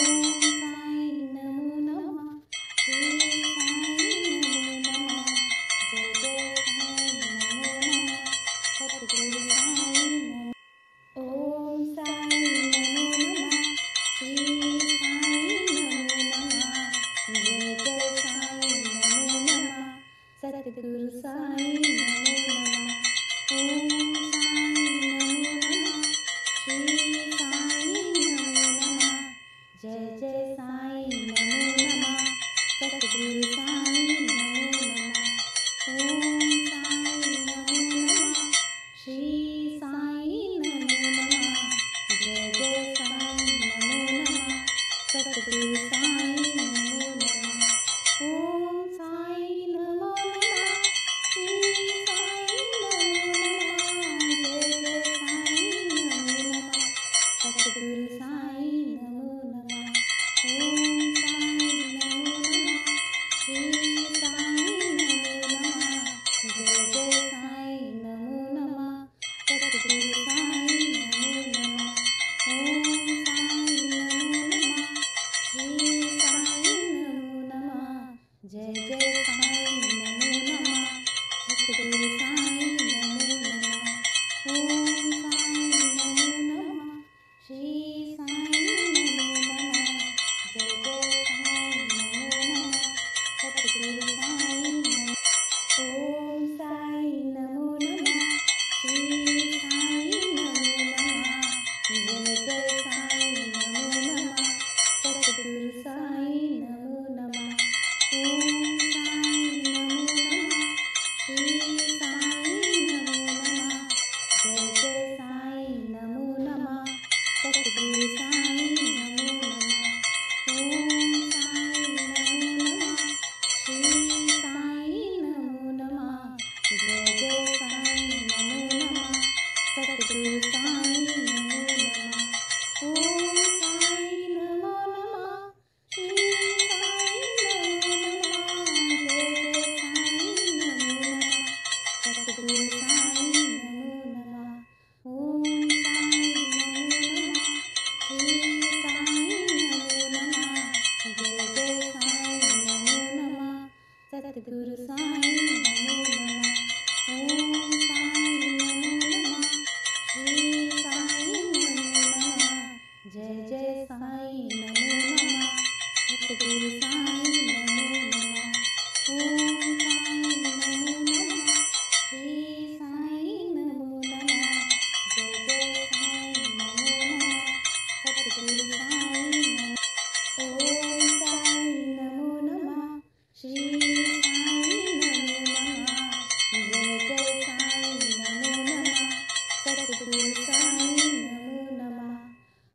साई नमो नमः श्री साई नमो नमः जय जय साई नमो नमः सद्गुरु साई नमो ओम साई नमो नमः श्री साई नमो नमः जय जय साई नमो नमः सद्गुरु साई नमो नमः ओम साई नमो नमः श्री साई नमो नमः जय जय साई नमो नमः सद्गुरु साई नमो नमः ओम साई नमो नमः श्री साई नमो नमः जय जय साई नमो नमः सद्गुरु साई नमो नमः ओम साई नमो नमः श्री साई नमो नमः जय जय साई नमो नमः सद्गुरु साई नमो नमः ओम साई नमो नमः श्री साई नमो नमः जय जय साई नमो नमः सद्गुरु साई नमो नमः ओम साई नमो नमः श्री साई नमो नमः जय जय साई नमो नमः सद्गुरु साई नमो नमः ओम साई नमो नमः श्री साई नमो नमः जय जय साई नमो नमः सद्गुरु साई नमो ओम साई नमो नमः श्री साई नमो नमः जय जय साई नमो नमः सद्गुरु साई नमो नमः ओम साई नमो नमः श्री साई नमो नमः जय जय साई नमो नमः सद्गुरु साई नमो नमः ओम साई नमो नमः श्री साई नमो नमः जय जय साई नमो नमः सद्गुरु साई नमो नमः ओम साई नमो नमः श्री साई नमो नमः जय जय साई नमो नमः सद्गुरु साई नमो नमः ओम साई नमो नमः श्री साई नमो नमः जय जय साई नमो नमः सद्गुरु साई नमो नमः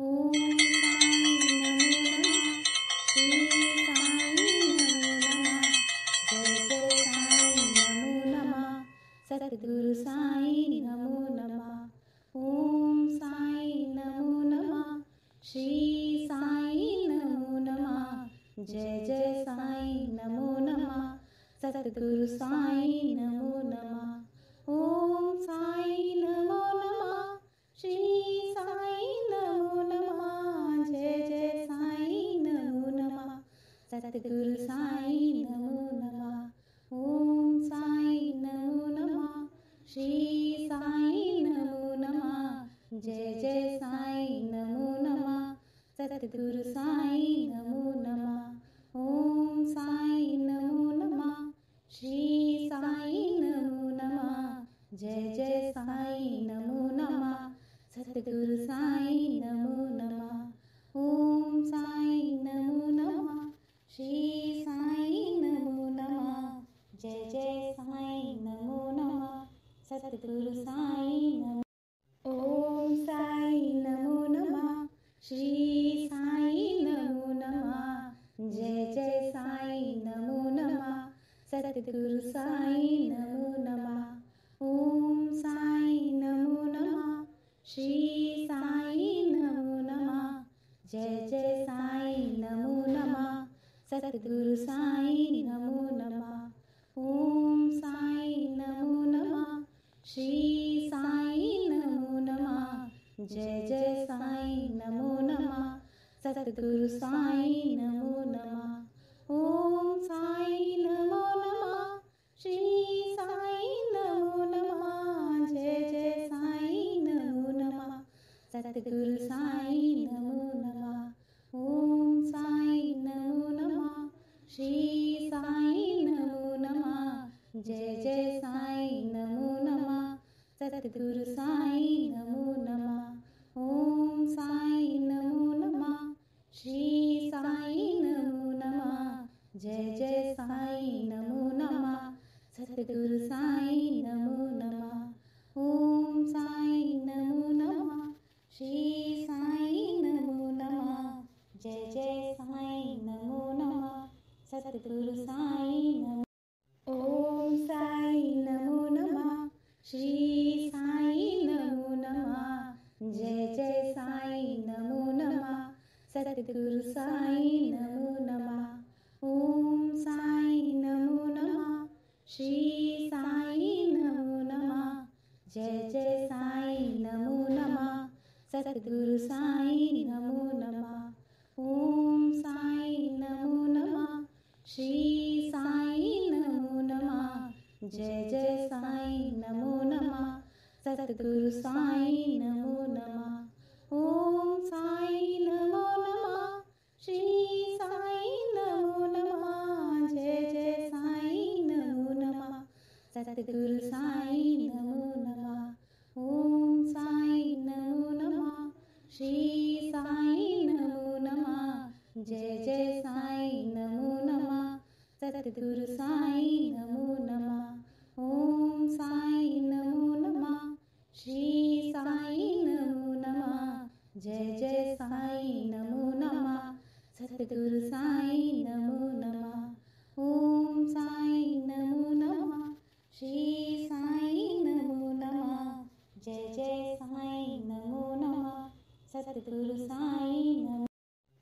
ओम साई नमो नमः श्री साई नमो नमः जय जय साई नमो नमः सद्गुरु साई नमो नमः ओम साई नमो नमः श्री साई नमो नमः जय जय साई नमो नमः सद्गुरु साई नमो ओम साई नमो नमः श्री साई नमो नमः जय जय साई नमो नमः सद्गुरु साई नमो नमः ओम साई नमो नमः श्री साई नमो नमः जय जय साई नमो नमः सद्गुरु साई नमो नमः ओम साई नमो नमः श्री साई नमो नमः जय जय साई नमो नमः सद्गुरु साई नमो नमः ओम साई नमो नमः श्री साई नमो नमः जय जय साई नमो नमः सद्गुरु साई नमो नमः ओम साई नमो नमः श्री साई नमो नमः जय जय साई नमो नमः सद्गुरु साई नमो नमः ओम साई नमो नमः श्री साई नमो नमः जय जय साई नमो नमः सद्गुरु साई नमो नमः ओम साई नमो नमः श्री साई नमो नमः जय जय साई नमो नमः सद्गुरु साई नमो ओम साई नमो नमः श्री साई नमो नमः जय जय साई नमो नमः सद्गुरु साई नमो नमः ओम साई नमो नमः श्री साई नमो नमः जय जय साई नमो नमः सद्गुरु साई नमो नमः ओम साई नमो नमः श्री साई नमो नमः जय जय साई नमो नमः सद्गुरु साईं नमो नमः। ओम साईं नमो नमः। श्री साईं नमो नमः। जय जय साईं नमो नमः। सद्गुरु साईं नमो नमः। ओम साईं नमो नमः। श्री साईं नमो नमः। जय जय साईं नमो नमः। सद्गुरु साईं नमो नमः। ओम साईं नमो नमः। श्री साईं नमो नमः। जय जय साईं नमो नमः। सद्गुरु साईं नमो नमः। ओम साईं नमो नमः। श्री साईं नमो नमः। जय जय साईं नमो नमः। सद्गुरु साईं नमो। ओम साईं नमो नमः। श्री साईं नमो नमः। जय जय साईं नमो नमः। सद्गुरु साईं नमो नमः। ओम साईं नमो नमः। श्री साईं नमो नमः। जय जय साईं नमो नमः। सद्गुरु साईं नमो नमः। ओम साईं नमो नमः। श्री साईं नमो नमः। जय जय साईं नमो नमः। सद्गुरु साईं नमो नमः। ओम साईं नमो नमः। श्री साईं नमो नमः। जय जय साईं नमो नमः। सद्गुरु साईं नमो नमः। ओम साईं नमो नमः। श्री साईं नमो नमः। जय जय साईं नमो नमः। सद्गुरु साईं नमो नमः। ओम साईं नमो नमः। श्री साईं नमो नमः। जय जय साईं नमो नमः। सद्गुरु साईं नमो नमः। ओम साईं नमो नमः। श्री साईं नमो नमः। जय जय साईं नमो नमः। सद्गुरु साईं नमो।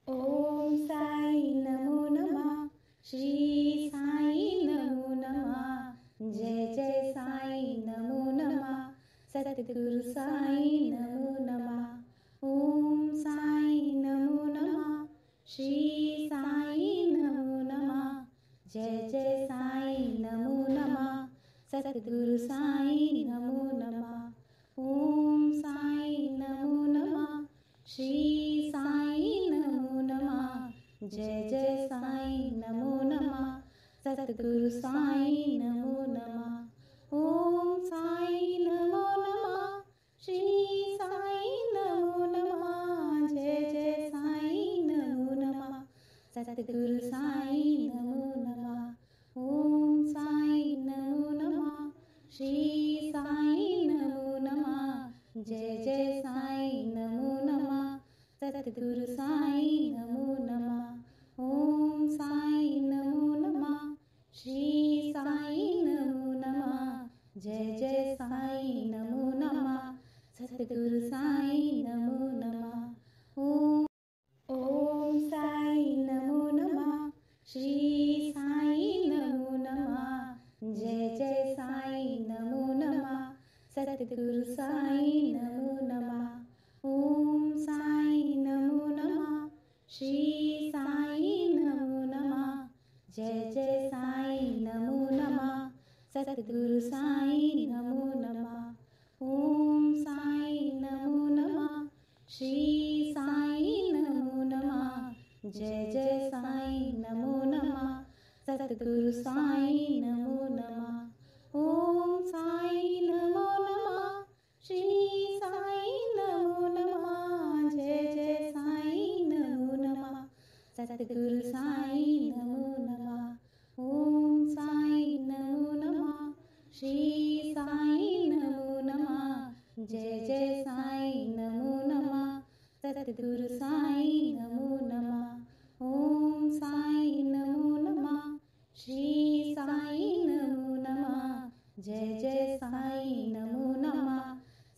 ओम साईं नमो नमः। श्री साईं नमो नमः। जय जय साईं नमो नमः। सद्गुरु साईं नमो नमः। ओम साईं नमो नमः। श्री साईं नमो नमः। जय जय साईं नमो नमः। सद्गुरु साईं नमो नमः। ओम साईं नमो नमः। श्री साईं नमो नमः। जय जय साईं नमो नमः। सद्गुरु साईं नमो नमः। ओम साईं नमो नमः। श्री साईं नमो नमः। जय जय साईं नमो नमः। सद्गुरु साईं नमो नमः। ओम साईं नमो नमः। श्री साईं नमो नमः। जय जय साईं नमो नमः। सद्गुरु साईं नमो नमः। ओम साईं नमो नमः। श्री साईं नमो नमः। जय जय साईं नमो नमः। सद्गुरु साईं नमो नमः। ओम साईं नमो नमः। श्री साईं नमो नमः। जय जय साईं नमो नमः। सद्गुरु साईं नमो नमः। ओम साईं नमो नमः। श्री साईं नमो नमः। जय जय साईं नमो नमः। सद्गुरु साईं नमो नमः। ओम साईं नमो नमः। श्री साईं नमो नमः। जय जय साईं नमो नमः। सद्गुरु साईं नमो नमः। ओम साईं नमो नमः। श्री साईं नमो नमः। जय जय साईं नमो नमः। सद्गुरु साईं नमो नमः। ओम साईं नमो नमः। श्री साईं नमो नमः। जय जय साईं नमो नमः। सद्गुरु साईं नमो नमः। ओम साईं नमो नमः। श्री साईं नमो नमः। जय जय साईं नमो नमः।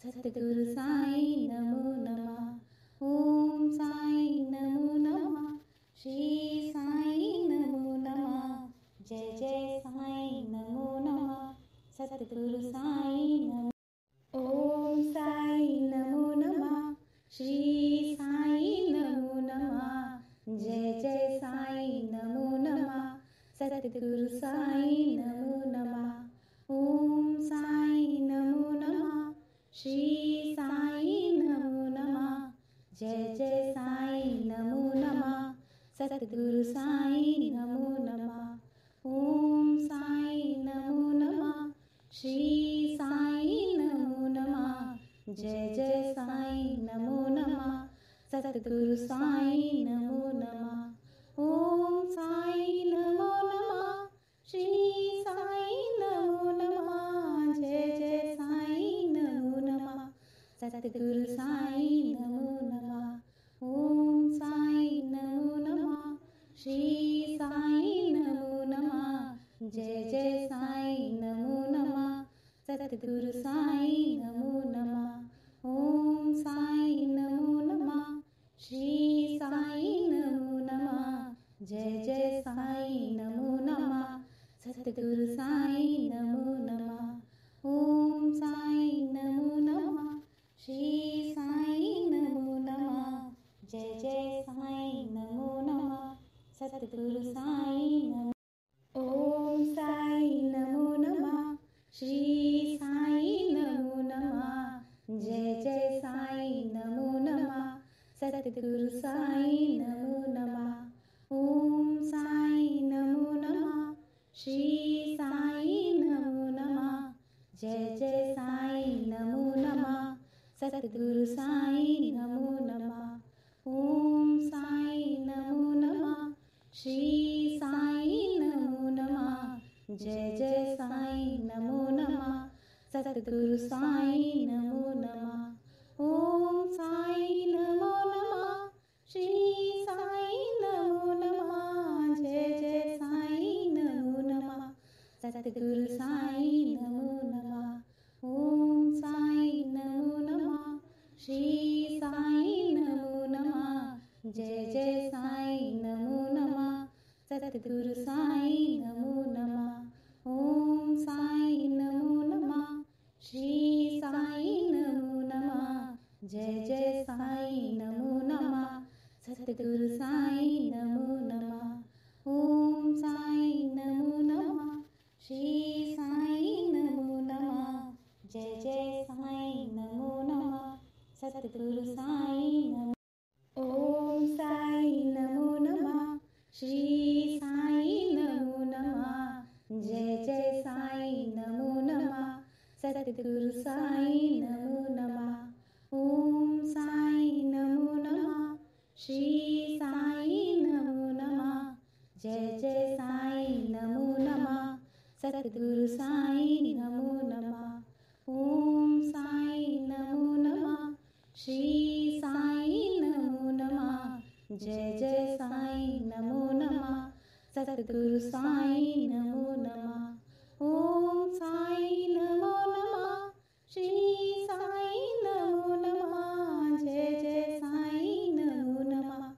सद्गुरु साईं नमो नमः। ओम साईं नमो नमः। श्री साईं नमो नमः। जय जय साईं नमो नमः। सद्गुरु साईं नमो। ओम साईं नमो नमः। श्री साईं नमो नमः। जय साई नमो नमः सतगुरु साई नमो नमः ओम साई नमो नमः श्री साई नमो नमः जय जय साई नमो नमः सतगुरु साई नमो नमः ओम साई नमो नमः श्री साई नमो नमः जय जय साई नमो नमः सतगुरु साई नमो नमः ओम साई नमो नमः श्री साई नमो नमः जय जय साई नमो नमः सतगुरु साई नमो नमः ओम साई नमो नमः श्री साई नमो नमः जय जय साई नमो नमः सतगुरु साई नमो नमः ओम साई नमो नमः श्री साई नमो नमः जय जय साई नमो नमः सतगुरु साई नमो नमः ओम साई नमो नमः श्री साई नमो नमः जय जय साई नमो नमः सतगुरु साई नमो ओम साई नमो नमः श्री साई नमो नमः जय जय साई नमो नमः सतगुरु साई नमो नमः ओम साई नमो नमः श्री साई नमो नमः जय जय साई नमो नमः सतगुरु साई नमो नमः ओम साई नमो नमः श्री साई नमो नमः जय जय साई नमो नमः सतगुरु साई नमो नमः ओम साई नमो नमः श्री साई नमो नमः जय जय साई नमो नमः सतगुरु साई नमो नमः ओम साई नमो नमः श्री साई नमो नमः जय जय साई नमो नमः सतगुरु साई नमो नमः ओम साई नमो नमः श्री साई नमो नमः जय जय साई नमो नमः सतगुरु साई नमो नमः ओम साई नमो नमः श्री साई नमो नमः जय जय साई नमो नमः सतगुरु साई नमो ओम साई नमो नमः श्री साई नमो नमः जय जय साई नमो नमः सतगुरु साई नमो नमः ओम साई नमो नमः श्री साई नमो नमः जय जय साई नमो नमः सतगुरु साई नमो नमः ओम साई नमो नमः श्री साई नमो नमः जय जय साई नमो नमः सतगुरु साई नमो नमः ओम साई नमो नमः श्री साई नमो नमः जय जय साई नमो नमः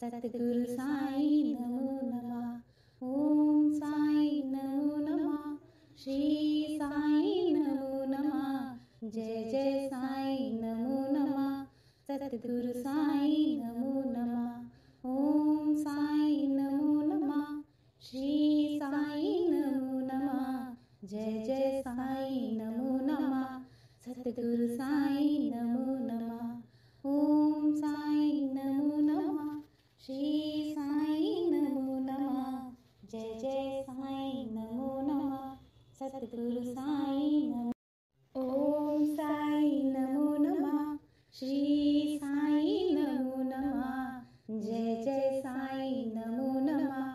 सतगुरु साई नमो नमः ओम साई नमो नमः श्री साई नमो नमः जय जय साई नमो नमः सतगुरु साई नमो नमः ओम साई नमो नमः श्री साई नमो नमः जय जय साई नमो नमः सतगुरु साई नमो नमः ओम साई नमो नमः श्री साई नमो नमः जय जय साई नमो नमः सतगुरु साई नमो ओम साई नमो नमः श्री साई नमो नमः जय जय साई नमो नमः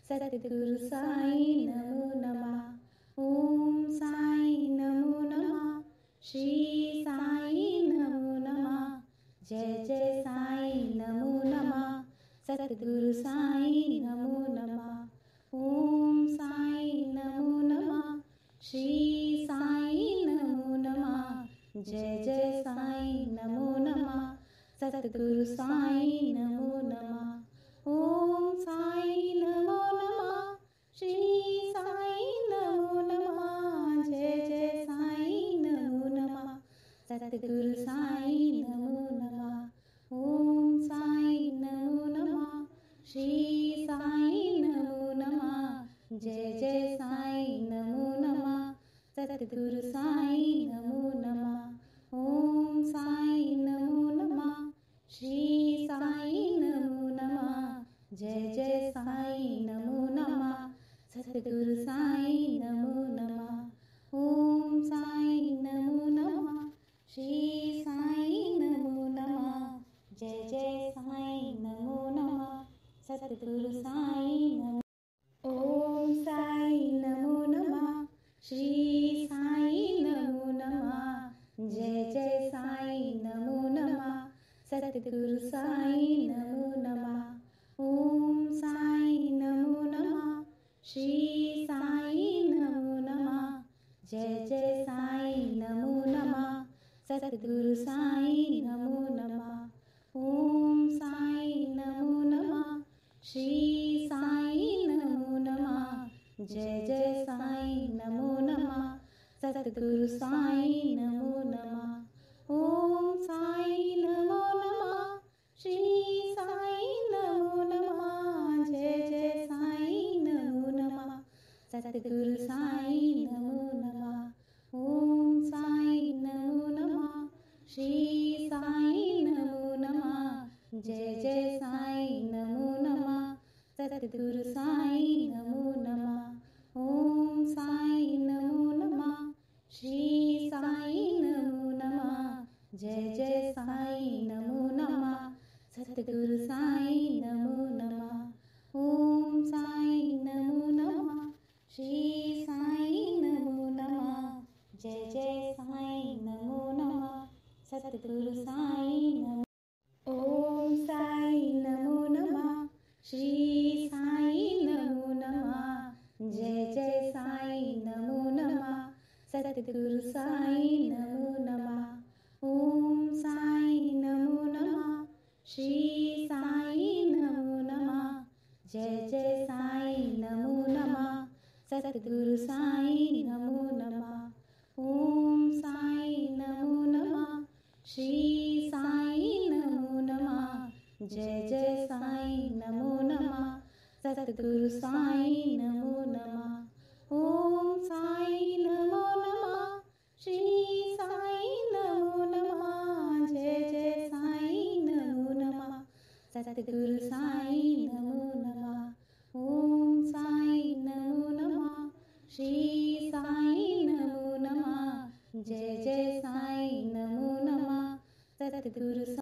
सतगुरु साई नमो नमः ओम साई नमो नमः श्री साई नमो नमः जय जय साई नमो नमः सतगुरु साई नमो नमः ओम साई नमो नमः श्री साई नमो नमः जय जय साई नमो नमः सतगुरु साई नमो नमः ओम साई नमो नमः श्री साई नमो नमः। जय जय साई नमो नमः। सतगुरु साई नमो नमः। ओम साई नमो नमः। श्री साई नमो नमः। जय जय साई नमो नमः। सतगुरु साई नमो नमः। ओम साई नमो नमः। श्री साई नमो नमः। जय जय साई नमो नमः। सतगुरु साई नमो। ओम साई नमो नमः। श्री साई नमो नमः। जय जय साई नमो नमः। सतगुरु साई नमो नमः। ओम साई नमो नमः। श्री साई नमो नमः। जय जय साई नमो नमः। सतगुरु साई नमो नमः। ओम साई नमो नमः। श्री साई नमो नमः। जय जय साई नमो नमः। सतगुरु साई नमो नमः। ओम साई नमो नमः। श्री साई नमो नमः। जय जय साई नमो नमः। सतगुरु साई नमो नमः। ओम साई नमो नमः। श्री साई नमो नमः। जय जय साई नमो नमः। सतगुरु साई नमो नमः। ओम साई नमो नमः। श्री साई नमो नमः। जय जय साई नमो नमः। सतगुरु साई नमो नमः। ओम साई नमो नमः। श्री साई नमो नमः। जय जय साई नमो नमः। सतगुरु साई नमो। ओम साई नमो नमः। श्री साई नमो नमः। जय जय साई नमो नमः। सतगुरु साई नमो नमः। ओम साई नमो नमः। श्री साई नमो नमः। जय जय साई नमो नमः। सतगुरु साई नमो नमः। ओम साई नमो नमः। श्री साई नमो नमः। जय जय साई नमो नमः। सतगुरु साई नमो नमः। ओम साई नमो नमः। श्री साई नमो नमः। जय जय साई नमो नमः। सतगुरु साई नमो नमः। ओम साई नमो नमः। श्री साई नमो नमः। जय जय साई नमो नमः। सतगुरु